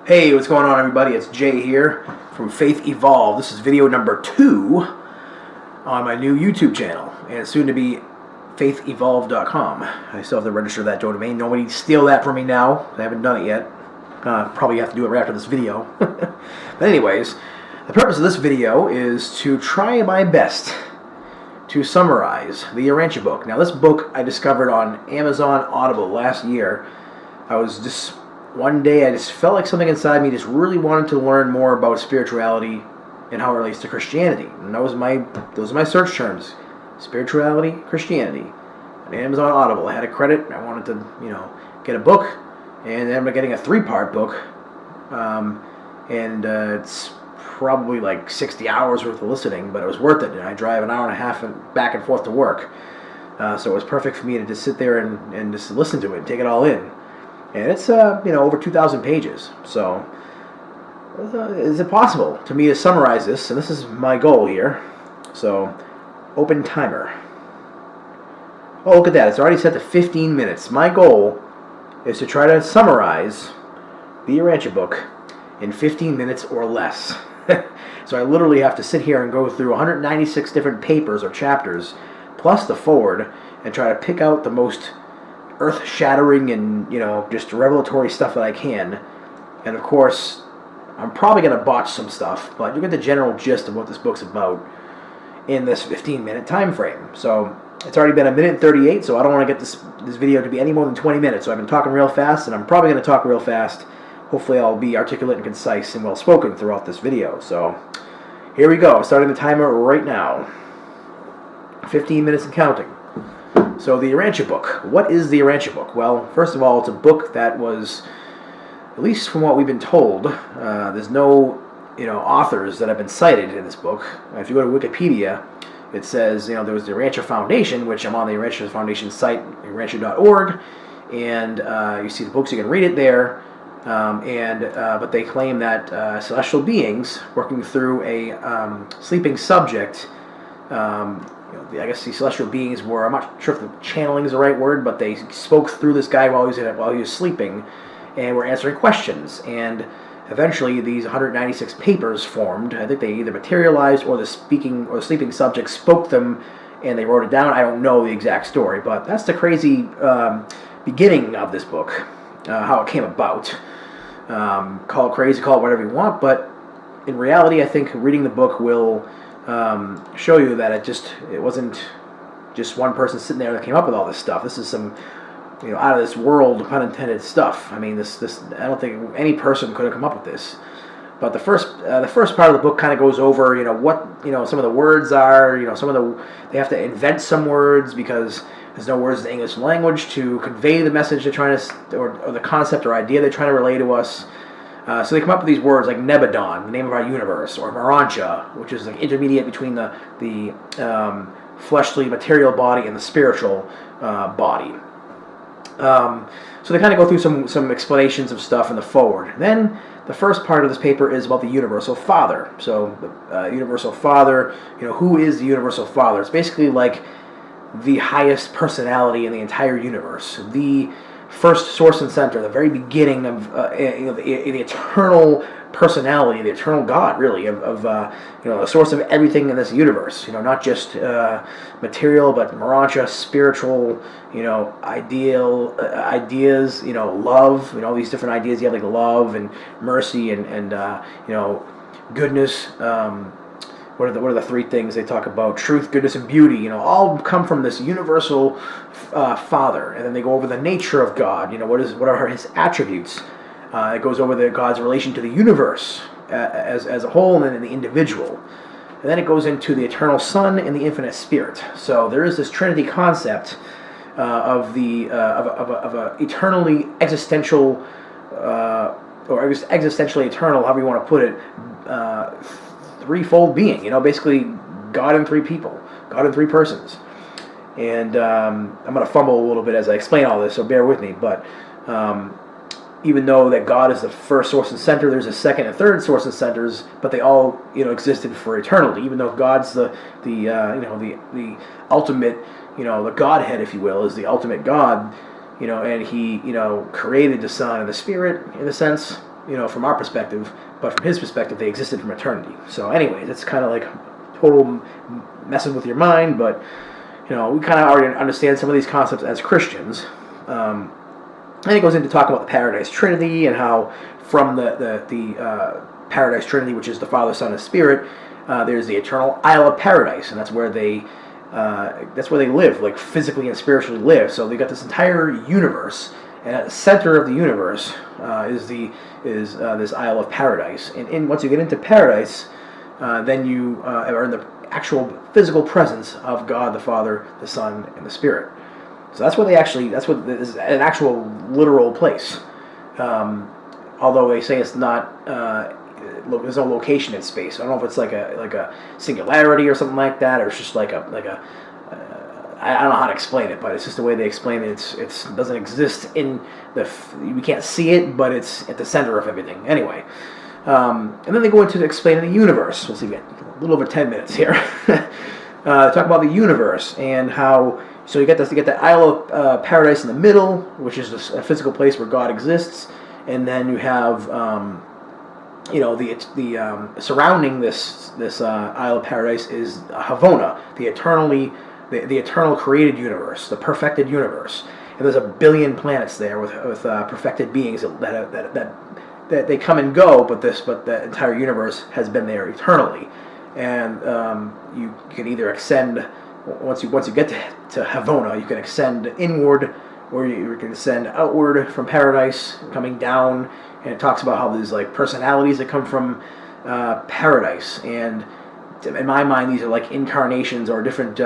Hey, what's going on, everybody? It's Jay here from Faith Evolve. This is video number 2 on my new YouTube channel, and soon to be faithevolve.com. I still have to register that domain. Nobody steal that from me now. I haven't done it yet. Probably have to do it right after this video. But anyways, the purpose of this video is to try my best to summarize the Urantia book. Now, this book I discovered on Amazon Audible last year. One day I just felt like something inside me just really wanted to learn more about spirituality and how it relates to Christianity. And those are my search terms: spirituality, Christianity. On Amazon Audible, I had a credit. I wanted to, get a book, and then I'm getting a 3-part book, and it's probably like 60 hours worth of listening, but it was worth it. And I drive an hour and a half back and forth to work, so it was perfect for me to just sit there and just listen to it and take it all in. And it's over 2,000 pages. So is it possible to me to summarize this? And this is my goal here. So open timer. Oh, look at that. It's already set to 15 minutes. My goal is to try to summarize the Urantia book in 15 minutes or less. So I literally have to sit here and go through 196 different papers or chapters, plus the forward, and try to pick out the most earth-shattering and, just revelatory stuff that I can. And of course, I'm probably going to botch some stuff, but you get the general gist of what this book's about in this 15-minute time frame. So it's already been 1:38, so I don't want to get this video to be any more than 20 minutes. So I've been talking real fast, and I'm probably going to talk real fast. Hopefully I'll be articulate and concise and well-spoken throughout this video. So here we go. I'm starting the timer right now. 15 minutes and counting. So the Urantia book. What is the Urantia book? Well, first of all, it's a book that was, at least from what we've been told, there's no authors that have been cited in this book. If you go to Wikipedia, it says there was the Urantia Foundation, which I'm on the Urantia Foundation site, urantia.org, and you see the books, you can read it there. But they claim that celestial beings working through a sleeping subject. I guess these celestial beings were, I'm not sure if the channeling is the right word, but they spoke through this guy while he was sleeping, and were answering questions. And eventually, these 196 papers formed. I think they either materialized, or the sleeping subject spoke them, and they wrote it down. I don't know the exact story, but that's the crazy beginning of this book, how it came about. Call it crazy, call it whatever you want, but in reality, I think reading the book will show you that it wasn't just one person sitting there that came up with all this stuff. This is some out of this world, pun intended, stuff. I mean, this I don't think any person could have come up with this. But the first part of the book kind of goes over what some of the words are. They have to invent some words because there's no words in the English language to convey the message they're trying to, or the concept or idea they're trying to relay to us. So they come up with these words like Nebadon, the name of our universe, or Urantia, which is like intermediate between the fleshly material body and the spiritual body. So they kind of go through some explanations of stuff in the forward. Then the first part of this paper is about the Universal Father. So the Universal Father, who is the Universal Father? It's basically like the highest personality in the entire universe, the first source and center, the very beginning of the eternal personality, the eternal God, really, of the source of everything in this universe. Not just material, but Urantia, spiritual, ideas, love, all these different ideas. You have like love and mercy and goodness. What are the 3 things they talk about? Truth, goodness, and beauty. All come from this universal Father. And then they go over the nature of God. What are His attributes? It goes over God's relation to the universe as a whole, and then the individual. And then it goes into the eternal Son and the infinite Spirit. So there is this Trinity concept of a eternally existential, or existentially eternal, however you want to put it, threefold being, basically God in 3 people, God in 3 persons. And I'm going to fumble a little bit as I explain all this, so bear with me. But even though that God is the first source and center, there's a second and third source and centers, but they all existed for eternity. Even though God's the ultimate, the Godhead, if you will, is the ultimate God. And He created the Son and the Spirit in a sense. from our perspective, but from his perspective, they existed from eternity. So anyways, it's kind of like total messing with your mind, but we kind of already understand some of these concepts as Christians. And it goes into talking about the Paradise Trinity and how from the Paradise Trinity, which is the Father, Son, and Spirit, there's the eternal Isle of Paradise, and that's where they live, like physically and spiritually live. So they got this entire universe, and at the center of the universe is this Isle of Paradise. And once you get into Paradise, then you are in the actual physical presence of God, the Father, the Son, and the Spirit. So that's what is an actual literal place. Although they say it's not, there's no location in space. I don't know if it's like a singularity or something like that, or it's just like a I don't know how to explain it, but it's just the way they explain it. It doesn't exist in we can't see it, but it's at the center of everything. Anyway, and then they go into explaining the universe. Let's see, we got a little over 10 minutes here. Talk about the universe and how. So you get the Isle of Paradise in the middle, which is a physical place where God exists, and then you have the surrounding this Isle of Paradise is Havona, the eternal created universe, the perfected universe, and there's 1 billion planets there with perfected beings that they come and go, but the entire universe has been there eternally, and you can either ascend. Once you get to Havona, you can ascend inward, or you can ascend outward from Paradise, coming down. And it talks about how there's like personalities that come from Paradise, and in my mind, these are like incarnations or different,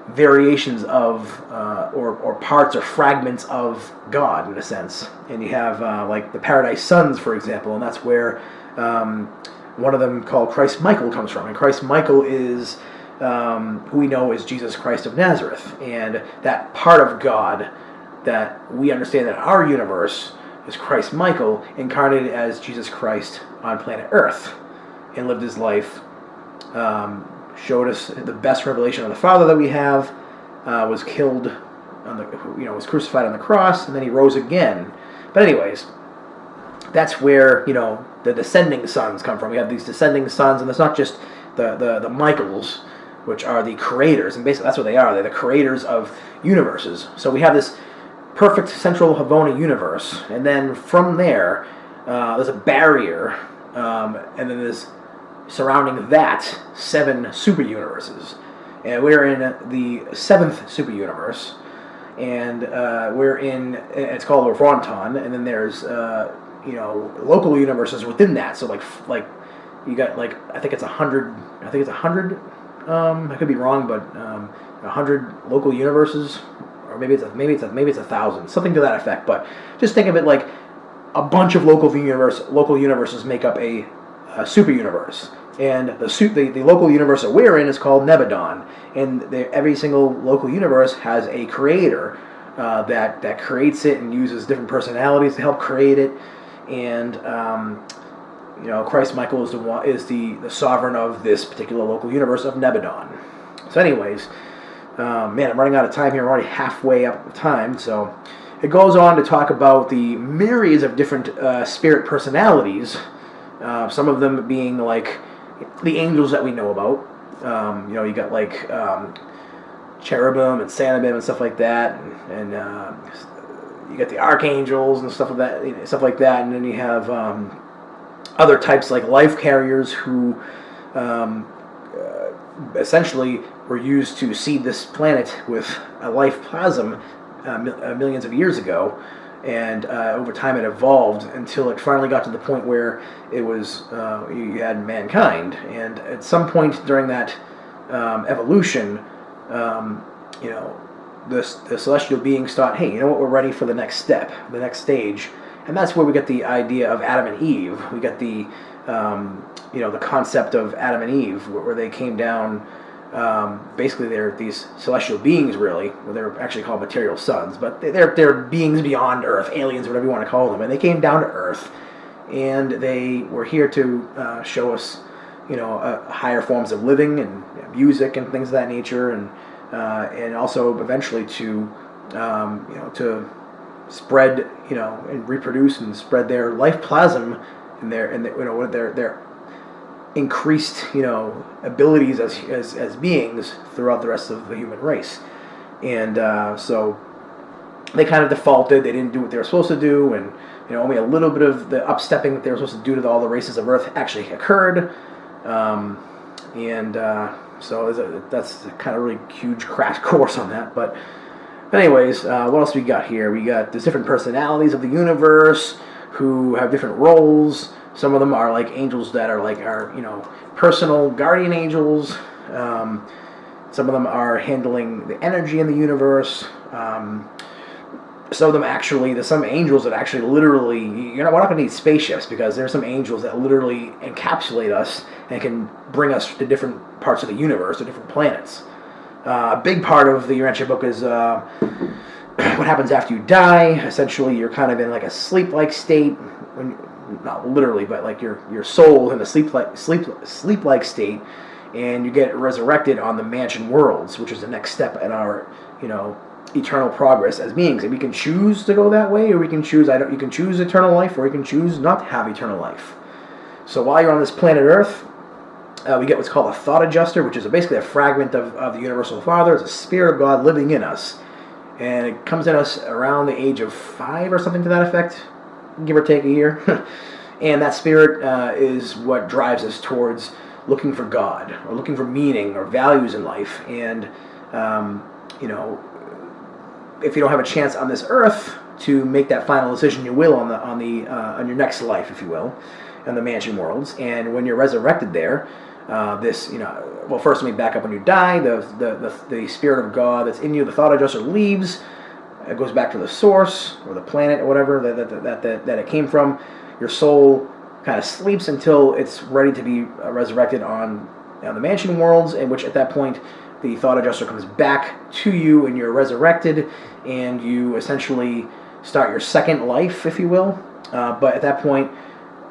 variations of or parts or fragments of God in a sense. And you have like the Paradise Sons, for example, and that's where one of them called Christ Michael comes from. And Christ Michael is who we know as Jesus Christ of Nazareth, and that part of God that we understand in our universe is Christ Michael incarnated as Jesus Christ on planet Earth, and lived his life, showed us the best revelation of the Father that we have, was killed was crucified on the cross, and then he rose again. But anyways, that's where the descending sons come from. We have these descending sons, and it's not just the Michaels, which are the creators, and basically that's what they are. They're the creators of universes. So we have this perfect central Havona universe, and then from there, there's a barrier, and then there's surrounding that 7 super universes, and we're in the 7th super universe, and it's called Urantia, and then there's local universes within that. So like you got I think it's 100. I could be wrong, but 100 local universes, or maybe it's 1,000, something to that effect. But just think of it like a bunch of local universes make up a super universe, and the local universe that we're in is called Nebadon, and every single local universe has a creator that creates it and uses different personalities to help create it, and Christ Michael is the sovereign of this particular local universe of Nebadon. So anyways, I'm running out of time here. I'm already halfway up time. So it goes on to talk about the myriads of different spirit personalities, some of them being like the angels that we know about. You got like cherubim and seraphim and stuff like that, and you got the archangels and stuff like that, and then you have other types like life carriers who essentially were used to seed this planet with a life plasm millions of years ago, and over time it evolved until it finally got to the point where it was you had mankind, and at some point during that evolution, the celestial beings thought, hey, you know what, we're ready for the next step, the next stage. And that's where we get the idea of Adam and Eve. We get the concept of Adam and Eve, where they came down. Basically, they're these celestial beings, really. Well, they're actually called material sons, but they're beings beyond Earth, aliens, whatever you want to call them. And they came down to Earth, and they were here to show us, higher forms of living and music and things of that nature, and also eventually to spread, and reproduce and spread their life plasm and their increased, abilities as beings throughout the rest of the human race. And so they kind of defaulted. They didn't do what they were supposed to do, and only a little bit of the upstepping that they were supposed to do to all the races of Earth actually occurred. So that's a kind of really huge crash course on that. But anyways, what else we got here? We got there's different personalities of the universe who have different roles. Some of them are like angels that are like our personal guardian angels. Some of them are handling the energy in the universe. Some of them actually, there's some angels that actually literally, we're not going to need spaceships, because there's some angels that literally encapsulate us and can bring us to different parts of the universe, to different planets. A big part of the Urantia book is what happens after you die. Essentially, you're kind of in like a sleep-like state, not literally, but like your soul in a sleep-like state, and you get resurrected on the mansion worlds, which is the next step in our, eternal progress as beings. And we can choose to go that way, or we can choose, you can choose eternal life, or you can choose not to have eternal life. So while you're on this planet Earth, we get what's called a thought adjuster, which is basically a fragment of the Universal Father. It's a Spirit of God living in us. And it comes in us around the age of 5 or something to that effect, give or take a year. And that spirit is what drives us towards looking for God, or looking for meaning or values in life. And, if you don't have a chance on this earth to make that final decision, you will on your next life, if you will, in the mansion worlds. And when you're resurrected there, first let me back up. When you die, the Spirit of God that's in you, the thought adjuster, leaves. It goes back to the source or the planet or whatever that it came from. Your soul kind of sleeps until it's ready to be resurrected on the mansion worlds, in which at that point the thought adjuster comes back to you and you're resurrected, and you essentially start your second life, if you will. But at that point,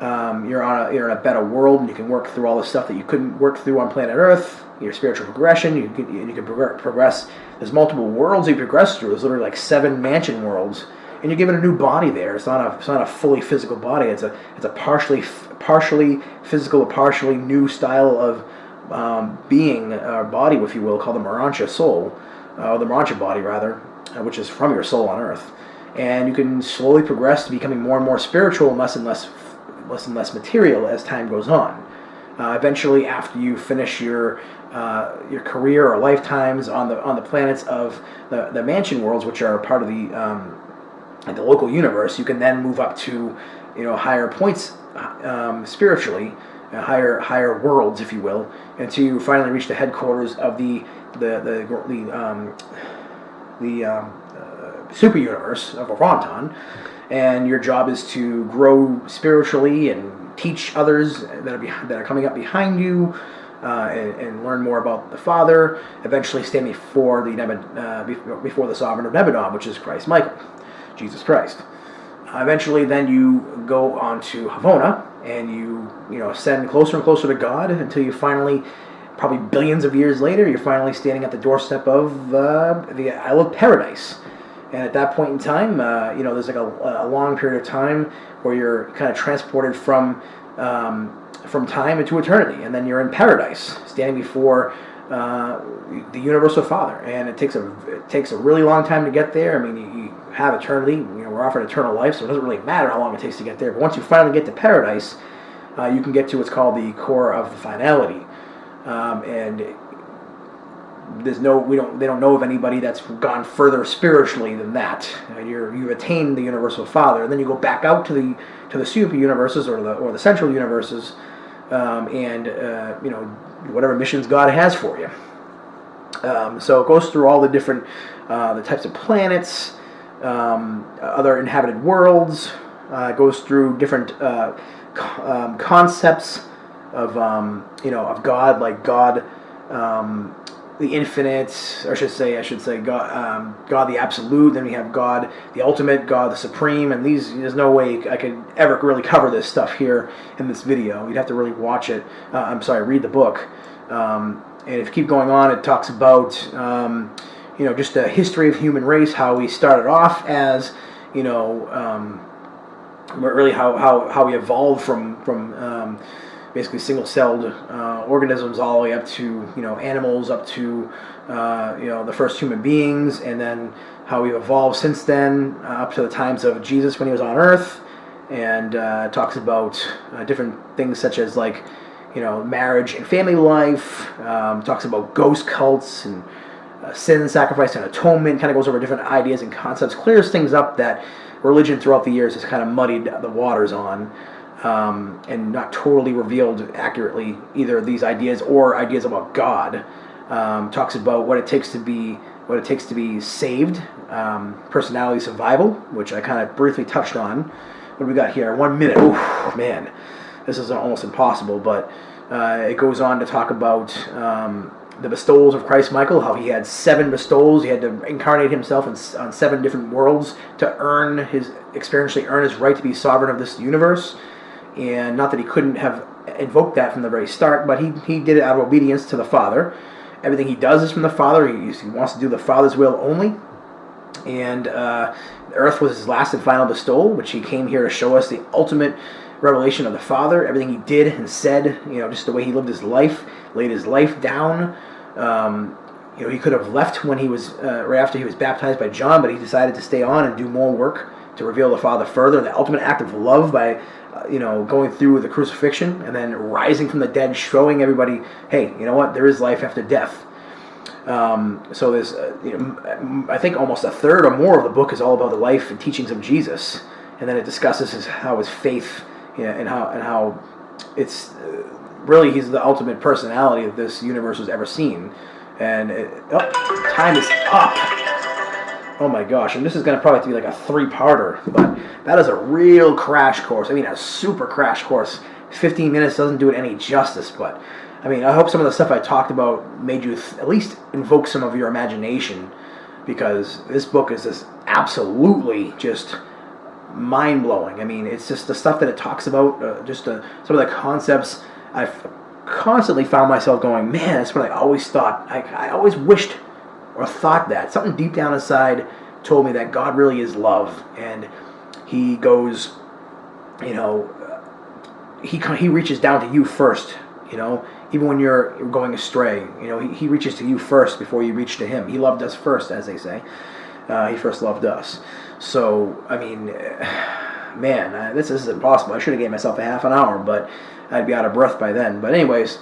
you're in a better world, and you can work through all the stuff that you couldn't work through on planet Earth. Your spiritual progression, you can progress. There's multiple worlds you progress through. There's literally like 7 mansion worlds, and you're given a new body there. It's not a fully physical body. It's a partially physical, partially new style of being, or body, if you will, called the Urantia soul, or the Urantia body rather, which is from your soul on Earth. And you can slowly progress to becoming more and more spiritual, and less and less material as time goes on. Eventually, after you finish your career or lifetimes on the planets of the mansion worlds, which are part of the local universe, you can then move up to higher points spiritually, higher worlds, if you will, until you finally reach the headquarters of the super universe of Urantia. And your job is to grow spiritually and teach others that are coming up behind you, and learn more about the Father. Eventually, stand before the Sovereign of Nebadon, which is Christ Michael, Jesus Christ. Eventually, then you go on to Havona, and you ascend closer and closer to God, until you finally, probably billions of years later, you're finally standing at the doorstep of the Isle of Paradise. And at that point in time, there's like a long period of time where you're kind of transported from time into eternity, and then you're in paradise, standing before the Universal Father. And it takes a really long time to get there. I mean, you have eternity. We're offered eternal life, so it doesn't really matter how long it takes to get there. But once you finally get to paradise, you can get to what's called the core of the finality, and they don't know of anybody that's gone further spiritually than that. You've attained the Universal Father, and then you go back out to the super universes or the central universes, and whatever missions God has for you. So it goes through all the different the types of planets, other inhabited worlds. It goes through different concepts of God, like God. The infinite, or I should say God, God the absolute. Then we have God the ultimate, God the supreme, and there's no way I could ever really cover this stuff here in this video. You'd have to really watch it. Read the book. And if you keep going on, it talks about just the history of human race, how we started off as really how we evolved from basically single-celled organisms all the way up to animals, up to the first human beings, and then how we've evolved since then up to the times of Jesus when he was on Earth, and talks about different things such as like marriage and family life. Talks about ghost cults and sin, sacrifice, and atonement. Kind of goes over different ideas and concepts, clears things up that religion throughout the years has kind of muddied the waters on, and not totally revealed accurately either these ideas or ideas about God. Talks about what it takes to be saved, personality survival, which I kind of briefly touched on. What do we got here? 1 minute. Oh man, this is almost impossible, but it goes on to talk about the bestowals of Christ Michael, how he had 7 bestowals. He had to incarnate himself on 7 different worlds to experientially earn his right to be sovereign of this universe. And not that he couldn't have invoked that from the very start, but he did it out of obedience to the Father. Everything he does is from the Father. He wants to do the Father's will only. And Earth was his last and final bestowal, which he came here to show us the ultimate revelation of the Father. Everything he did and said, just the way he lived his life, laid his life down. He could have left when he was right after he was baptized by John, but he decided to stay on and do more work to reveal the Father further. The ultimate act of love by going through the crucifixion and then rising from the dead, showing everybody, hey, you know what? There is life after death. So there's, I think almost a third or more of the book is all about the life and teachings of Jesus, and then it discusses how his faith, and how it's really he's the ultimate personality that this universe has ever seen. And time is up. Oh my gosh, and this is going to probably be like a 3-parter, but that is a real crash course. I mean, a super crash course. 15 minutes doesn't do it any justice, but I mean, I hope some of the stuff I talked about made you at least invoke some of your imagination, because this book is just absolutely just mind-blowing. I mean, it's just the stuff that it talks about, some of the concepts. I've constantly found myself going, man, that's what I always thought. I always wished or thought that. Something deep down inside told me that God really is love, and he goes, he reaches down to you first, even when you're going astray. He reaches to you first before you reach to him. He loved us first, as they say. He first loved us. So, I mean, man, this is impossible. I should have gave myself a half an hour, but I'd be out of breath by then. But anyways,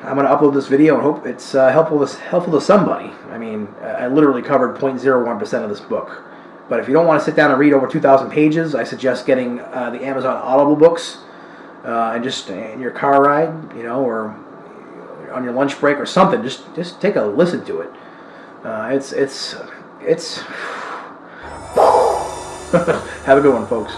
I'm going to upload this video and hope it's helpful to somebody. I mean, I literally covered 0.01% of this book. But if you don't want to sit down and read over 2,000 pages, I suggest getting the Amazon Audible books, and just in your car ride, or on your lunch break or something. Just take a listen to it. It's Have a good one, folks.